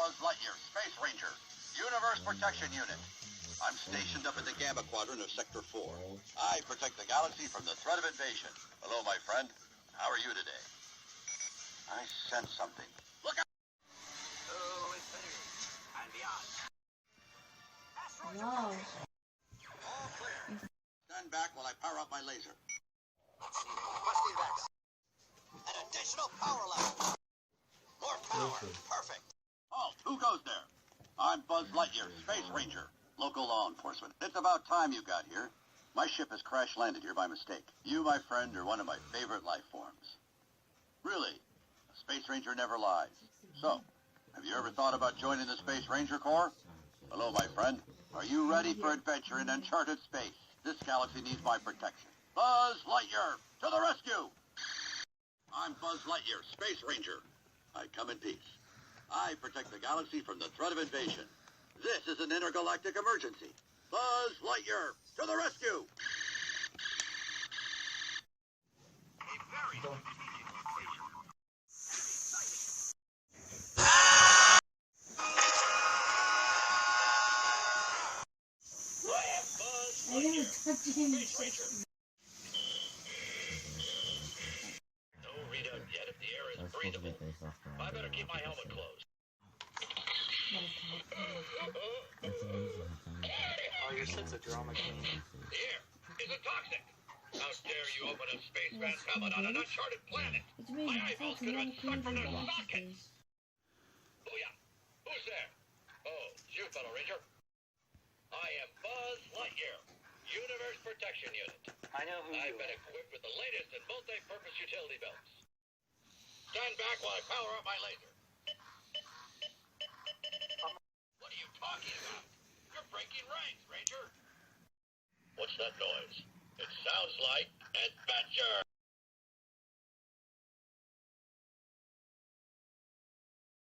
Buzz Lightyear, Space Ranger, Universe Protection Unit. I'm stationed up in the Gamma Quadrant of Sector 4. I protect the galaxy from the threat of invasion. Hello, my friend. How are you today? I sense something. Look out! To infinity and beyond. Wow. All clear. Stand back while I power up my laser. Let's see. Must be that. An additional power level. More power. Perfect. Halt. Who goes there? I'm Buzz Lightyear, Space Ranger, local law enforcement. It's about time you got here. My ship has crash landed here by mistake. You, my friend, are one of my favorite life forms. Really, a Space Ranger never lies. So, have you ever thought about joining the Space Ranger Corps? Hello, my friend. Are you ready for adventure in uncharted space? This galaxy needs my protection. Buzz Lightyear, to the rescue! I'm Buzz Lightyear, Space Ranger. I come in peace. I protect the galaxy from the threat of invasion. This is an intergalactic emergency. Buzz Lightyear, to the rescue! A very strategic location. I am Buzz Lightyear, Space Ranger. No readout yet if the air is breathable. I better keep my helmet closed. Oh, your sense of drama king. The air is a toxic. How dare you open a spaceman's helmet on an uncharted planet? My eyeballs could have been stuck from their sockets. Oh yeah, who's there? Oh, it's you, fellow Ranger. I am Buzz Lightyear, Universe Protection Unit. I know who I've you been are. equipped with the latest in multi-purpose utility belts. Stand back while I power up my laser. What are you talking about? You're breaking ranks, Ranger. What's that noise? It sounds like adventure.